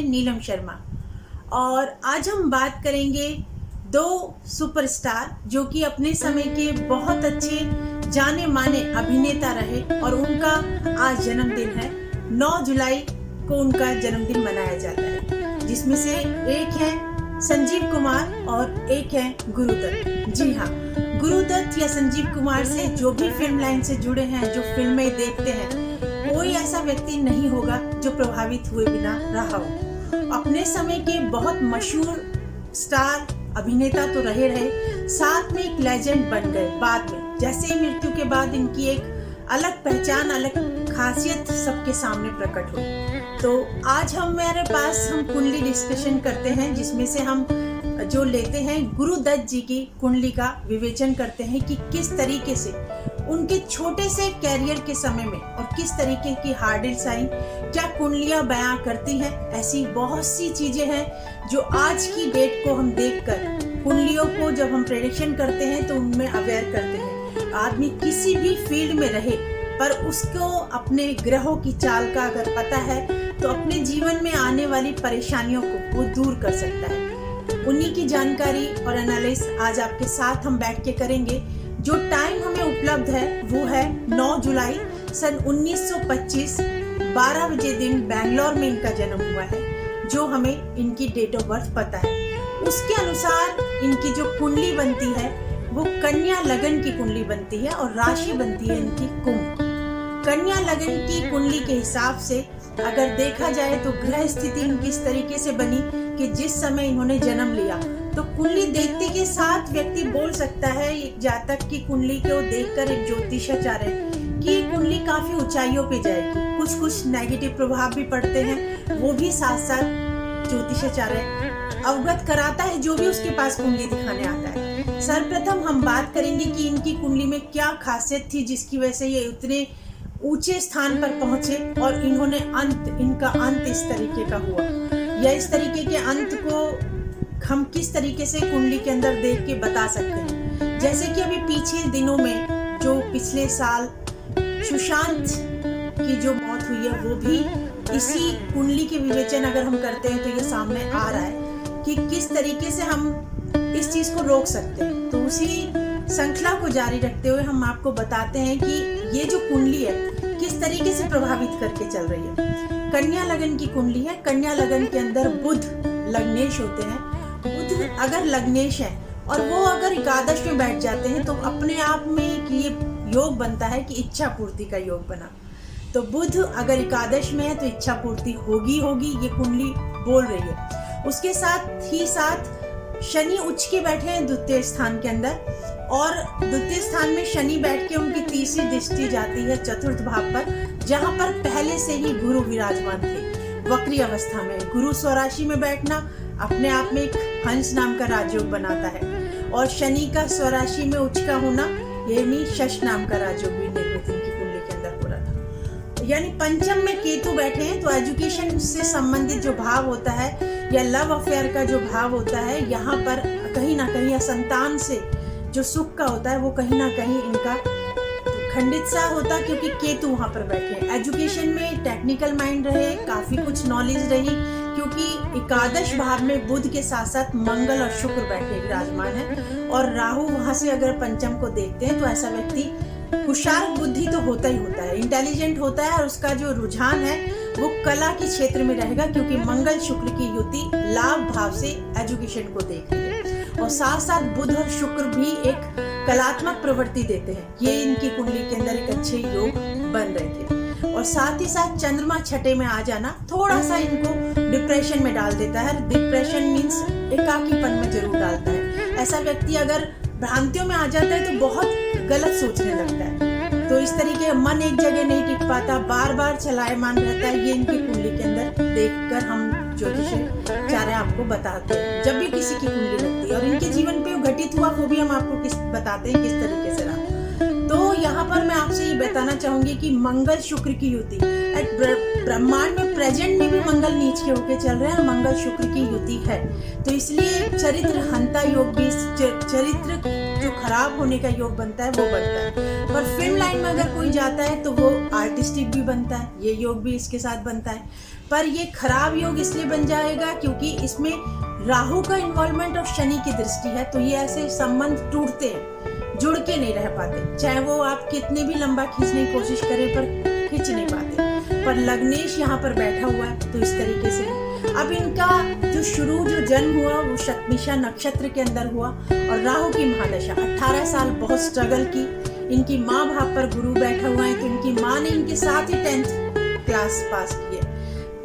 नीलम शर्मा। और आज हम बात करेंगे दो सुपरस्टार जो कि अपने समय के बहुत अच्छे जाने माने अभिनेता रहे और उनका आज जन्मदिन है। 9 जुलाई को उनका जन्मदिन मनाया जाता है, जिसमें से एक है संजीव कुमार और एक है गुरुदत्त। जी हाँ, गुरुदत्त या संजीव कुमार से जो भी फिल्म लाइन से जुड़े हैं, जो फिल्में देखते हैं, कोई ऐसा व्यक्ति नहीं होगा जो प्रभावित हुए बिना रहा हो। अपने समय के बहुत मशहूर स्टार अभिनेता तो रहे, साथ में एक लेजेंड बन गए। बाद में जैसे मृत्यु के बाद इनकी एक अलग पहचान, अलग खासियत सबके सामने प्रकट हुई। तो आज हमारे पास हम कुंडली डिस्कशन करते हैं, जिसमें से हम जो लेते हैं गुरुदत्त जी की कुंडली का विवेचन करते हैं कि किस तरीके से उनके छोटे से कैरियर के समय में और किस तरीके की हार्डल्स आई, क्या कुंडलियां बयां करती हैं। ऐसी बहुत सी चीजें हैं जो आज की डेट को हम देखकर कुंडलियों को जब हम प्रेडिक्शन करते हैं तो उनमें अवेयर करते हैं। आदमी किसी भी फील्ड में रहे पर उसको अपने ग्रहों की चाल का अगर पता है तो अपने जीवन में आने वाली परेशानियों को वो दूर कर सकता है। उन्हीं की जानकारी और एनालिसिस आज आपके साथ हम बैठ के करेंगे। जो टाइम हमें उपलब्ध है वो है 9 जुलाई सन 1925, 12 बजे दिन बैंगलोर में इनका जन्म हुआ है, जो हमें इनकी डेट ऑफ बर्थ पता है। उसके अनुसार इनकी जो कुंडली बनती है वो कन्या लगन की कुंडली बनती है और राशि बनती है इनकी कुंभ। कन्या लगन की कुंडली के हिसाब से अगर देखा जाए तो ग्रह स्थिति इनकी इस तरीके से बनी कि जिस समय इन्होंने जन्म लिया तो कुंडली देखते के साथ व्यक्ति बोल सकता है, एक जातक की कुंडली को देखकर एक ज्योतिषाचार्य, कि ये कुंडली काफी ऊंचाइयों पे जाएगी। कुछ नेगेटिव प्रभाव भी पड़ते हैं, वो भी साथ साथ ज्योतिषाचार्य अवगत कराता है जो भी उसके पास कुंडली दिखाने आता है। सर्वप्रथम हम बात करेंगे कि इनकी कुंडली में क्या खासियत थी जिसकी वजह से ये उतने ऊंचे स्थान पर पहुंचे और इनका अंत इस तरीके का हुआ, या इस तरीके के अंत को हम किस तरीके से कुंडली के अंदर देख के बता सकते हैं। जैसे कि अभी पीछे दिनों में जो पिछले साल सुशांत की जो मौत हुई है, वो भी इसी कुंडली के विवेचन अगर हम करते हैं तो ये सामने आ रहा है कि किस तरीके से हम इस चीज को रोक सकते हैं। तो उसी श्रृंखला को जारी रखते हुए हम आपको बताते हैं कि ये जो कुंडली है किस तरीके से प्रभावित करके चल रही है। कन्या लगन की कुंडली है। कन्या लगन के अंदर बुध लग्नेश होते हैं। बुध अगर लग्नेश है और वो अगर एकादश में बैठ जाते हैं तो अपने आप में एक ये योग बनता है कि इच्छा पूर्ति का योग बना। तो बुध अगर एकादश में है तो इच्छा पूर्ति होगी, ये कुंडली बोल रही है। उसके साथ ही साथ शनि उच्च के बैठे हैं द्वितीय स्थान के अंदर, और द्वितीय स्थान में शनि बैठ के उनकी तीसरी दृष्टि जाती है चतुर्थ भाव पर, जहां पर पहले से ही गुरु विराजमान थे वक्री अवस्था में। गुरु स्वराशि में बैठना अपने आप में एक हंस नाम का राजयोग बनाता है, और शनि का स्वराशि में उच्च का होना यानी शश नाम का राजयोग भी निर्मित इनकी कुंडली के अंदर हो रहा था। यानी पंचम में केतु बैठे हैं तो एजुकेशन से संबंधित जो भाव होता है या लव अफेयर का जो भाव होता है, यहाँ पर कहीं ना कहीं या संतान से जो सुख का होता है वो कहीं ना कहीं इनका खंडित सा होता, क्योंकि केतु वहां पर बैठे हैं। एजुकेशन में टेक्निकल माइंड रहे, काफी कुछ नॉलेज रही, क्योंकि एकादश भाव में बुध के साथ साथ मंगल और शुक्र बैठे विराजमान है, और राहु वहां से अगर पंचम को देखते हैं तो ऐसा व्यक्ति होशियार बुद्धि तो होता ही होता है, इंटेलिजेंट होता है, और उसका जो रुझान है वो कला के क्षेत्र में रहेगा, क्योंकि मंगल शुक्र की युति लाभ भाव से एजुकेशन को देख रही है, और साथ साथ बुध और शुक्र भी एक कलात्मक प्रवृत्ति देते हैं। ये इनकी कुंडली के अंदर एक अच्छे योग बन रहे थे। और साथ ही साथ चंद्रमा छठे में आ जाना थोड़ा सा इनको डिप्रेशन में डाल देता है। डिप्रेशन मीन्स एकाकीपन में जरूर डालता है। ऐसा व्यक्ति अगर भ्रांतियों में आ जाता है तो बहुत गलत सोचने लगता है, तो इस तरीके मन एक जगह नहीं टिक पाता, बार बार चलायमान रहता है। ये इनकी कुंडली के अंदर देखकर हम ज्योतिषाचार्य आपको बताते हैं जब भी किसी की कुंडली लगती है, और इनके जीवन पे घटित हुआ वो भी हम आपको बताते हैं किस तरीके से रहा। तो यहाँ पर मैं आपसे ये बताना चाहूंगी कि मंगल शुक्र की युति ब्रह्मांड में प्रेजेंट में भी मंगल नीच के होके चल रहे हैं, मंगल शुक्र की युति है, तो इसलिए चरित्र हंता योग भी, चरित्र जो खराब होने का योग बनता है वो बनता है। पर फिल्म लाइन में अगर कोई जाता है तो वो आर्टिस्टिक भी बनता है, ये योग भी इसके साथ बनता है। पर ये खराब योग इसलिए बन जाएगा क्योंकि इसमें राहु का इन्वॉल्वमेंट और शनि की दृष्टि है, तो ये ऐसे संबंध टूटते हैं, जुड़ के नहीं रह पाते। चाहे वो आप कितने भी लंबा खींचने की कोशिश करें पर खींच नहीं पाते। पर लग्नेश यहाँ पर बैठा हुआ है तो इस तरीके से अब इनका जो जन्म हुआ वो शतभिषा नक्षत्र के अंदर हुआ और राहु की महादशा 18 साल बहुत स्ट्रगल की। इनकी माँ भाव पर गुरु बैठा हुआ है, तो इनकी माँ ने इनके साथ ही 10th क्लास पास की है।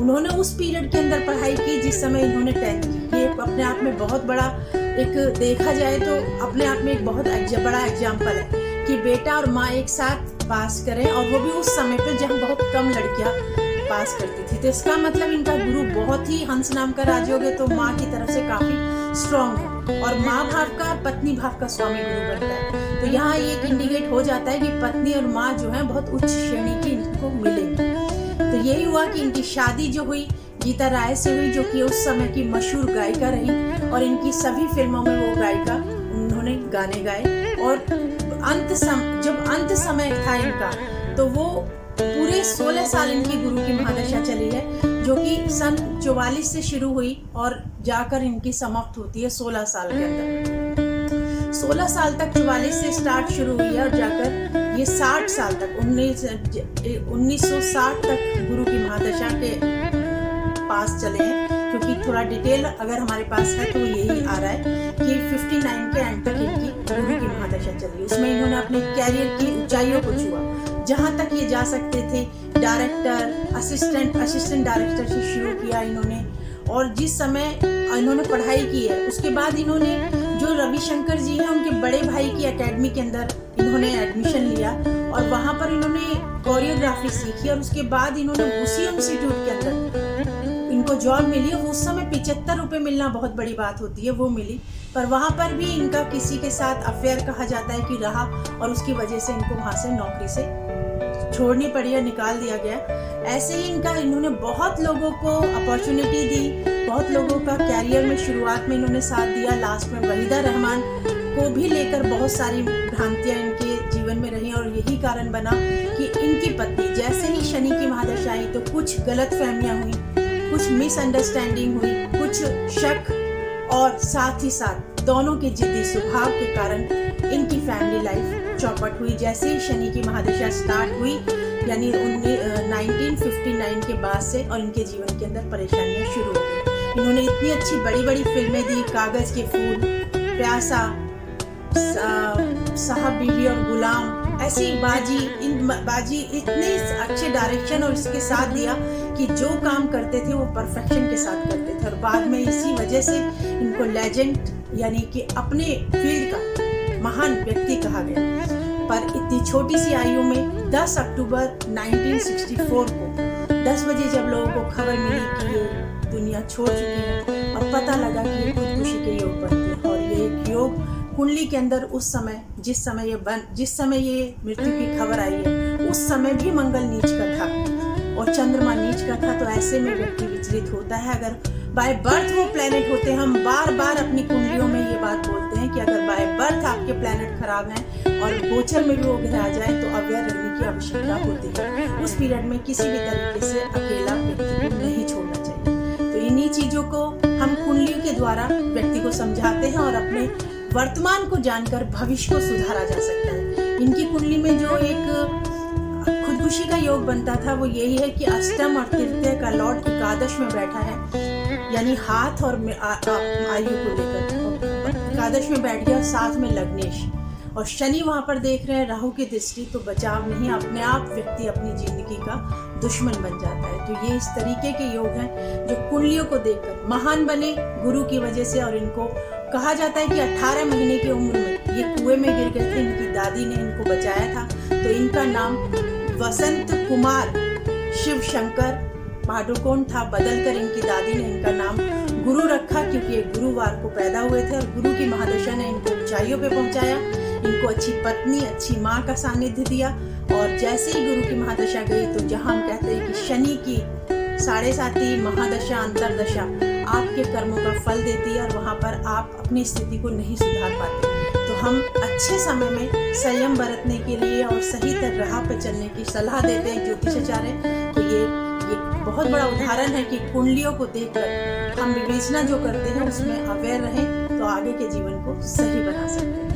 उन्होंने उस पीरियड के अंदर पढ़ाई की जिस समय इन्होंने 10th की। ये अपने आप में बहुत बड़ा एक देखा जाए तो अपने आप में एक बहुत बड़ा एग्जाम्पल है कि बेटा और माँ एक साथ पास करें, और वो भी उस समय पे जहाँ बहुत कम लड़कियां पास करती थी। तो इसका मतलब इनका गुरु बहुत ही, हंस नाम का राजयोग है तो माँ की तरफ से काफी स्ट्रॉन्ग है, और माँ भाव का पत्नी भाव का स्वामी गुरु बनता है। तो यहाँ ये इंडिकेट हो जाता है कि पत्नी और माँ जो है बहुत उच्च श्रेणी की इनको मिलेंगी। तो यही हुआ कि इनकी शादी जो हुई गीता राय से हुई, जो कि उस समय की मशहूर गायिका रही, और इनकी सभी फिल्मों में वो गायिका उन्होंने गाने गाए। और जब अंत समय था इनका, तो वो पूरे 16 साल इनकी गुरु की महादशा चली है, जो कि सन 44 से शुरू हुई और जाकर इनकी समाप्त होती है 16 साल के अंदर। 16 साल तक 44 से स्टार्ट शुरू हुई है और जाकर ये 60 साल तक 1960 तक गुरु की महादशा के पास चले हैं। क्योंकि थोड़ा डिटेल अगर हमारे पास है तो यही आ रहा है कि 59 के एंड तक इनकी गुरु की महादशा चली। उसमें इन्होंने अपने कैरियर की ऊंचाइयों को छुआ, जहां तक ये जा सकते थे। डायरेक्टर, असिस्टेंट डायरेक्टर से शुरू किया इन्होंने, और जिस समय इन्होंने पढ़ाई की है उसके बाद इन्होंने जो रविशंकर जी हैं उनके बड़े भाई की एकेडमी के अंदर इन्होंने एडमिशन लिया, और वहां पर इन्होंने कोरियोग्राफी सीखी, और उसके बाद इन्होंने उसी इंस्टीट्यूट के अंदर इनको जॉब मिली। उस समय 75 रुपए मिलना बहुत बड़ी बात होती है, वो मिली। पर वहां पर भी इनका किसी के साथ अफेयर कहा जाता है कि रहा, और उसकी वजह से इनको वहां से नौकरी से छोड़नी पड़ी या निकाल दिया गया। ऐसे ही इन्होंने बहुत लोगों को अपॉर्चुनिटी दी, बहुत लोगों का कैरियर में शुरुआत में इन्होंने साथ दिया। लास्ट में वहीदा रहमान को भी लेकर बहुत सारी भ्रांतियां इनके जीवन में रही, और यही कारण बना कि इनकी पत्नी, जैसे ही शनि की महादशा आई तो कुछ गलत फहमियां हुई, कुछ मिसअंडरस्टैंडिंग हुई, कुछ शक, और साथ ही साथ दोनों के जिद्दी स्वभाव के कारण इनकी फैमिली लाइफ चौपट हुई। जैसे ही शनि की महादशा स्टार्ट हुई, यानी 1959 के बाद से, और इनके जीवन के अंदर परेशानियां शुरू हो गई। इन्होंने इतनी अच्छी बड़ी बड़ी फिल्में दी, कागज के फूल, प्यासा, साहब बीवी और गुलाम, ऐसी बाजी इतने अच्छे डायरेक्शन और इसके साथ दिया कि जो काम करते थे वो परफेक्शन के साथ करते थे, और बाद में इसी वजह से इनको लेजेंड यानी कि अपने फील्ड का महान व्यक्ति कहा गया। पर इतनी छोटी सी आयु में 10 अक्टूबर 1964 को 10 बजे जब लोगों को खबर मिली कि ये दुनिया छोड़ चुकी है, और पता लगा कि ये खुदकुशी के योग बनते हैं, और ये एक योग कुंडली के अंदर उस समय जिस समय ये मृत्यु की खबर आई है, उस समय भी मंगल नीच का था और चंद्रमा नीच का था। तो ऐसे में व्यक्ति विचलित होता है। अगर बाय बर्थ वो प्लेनेट होते हैं, हम बार बार अपनी कुंडलियों में ये बात बोलते हैं कि अगर बाय बर्थ आपके प्लेनेट खराब हैं और गोचर में भी वो ग्रह आ जाए तो अवेयर रहने की आवश्यकता होती है। उस पीरियड में किसी भी तरीके से अकेला व्यक्ति को नहीं छोड़ना चाहिए। तो इन्हीं चीजों को हम कुंडलियों के द्वारा व्यक्ति को समझाते हैं, और अपने वर्तमान को जानकर भविष्य को सुधारा जा सकता है। इनकी कुंडली में जो एक खुदकुशी का योग बनता था वो यही है कि अष्टम और तृतीय का लॉर्ड एकादश में बैठा है, यानी हाथ और आयु को लेकर एकादश में बैठ गया, साथ में लग्नेश, और शनि वहां पर देख रहे हैं राहु की दृष्टि। तो बचाव नहीं, अपने आप व्यक्ति अपनी जिंदगी का दुश्मन बन जाता है। तो ये इस तरीके के योग हैं जो कुंडलियों को देखकर महान बने गुरु की वजह से। और इनको कहा जाता है कि 18 महीने की उम्र में ये कुएं में गिर गए थे, इनकी दादी ने इनको बचाया था। तो इनका नाम वसंत कुमार शिव शंकर पादुकोण था, बदलकर इनकी दादी ने इनका नाम गुरु रखा, क्योंकि ये गुरुवार को पैदा हुए थे, और गुरु की महादशा ने इनको ऊंचाइयों पे पहुंचाया। इनको अच्छी पत्नी, अच्छी माँ का सानिध्य दिया, और जैसे ही गुरु की महादशा गई तो जहाँ हम कहते हैं कि शनि की 7.5 महादशा अंतरदशा आपके कर्मों का फल देती है, और वहाँ पर आप अपनी स्थिति को नहीं सुधार पाते। तो हम अच्छे समय में संयम बरतने के लिए और सही राह पर चलने की सलाह देते हैं ज्योतिषाचार्य। तो ये बहुत बड़ा उदाहरण है कि कुंडलियों को देखकर हम विवेचना जो करते हैं उसमें अवेयर रहें तो आगे के जीवन को सही बना सकते हैं।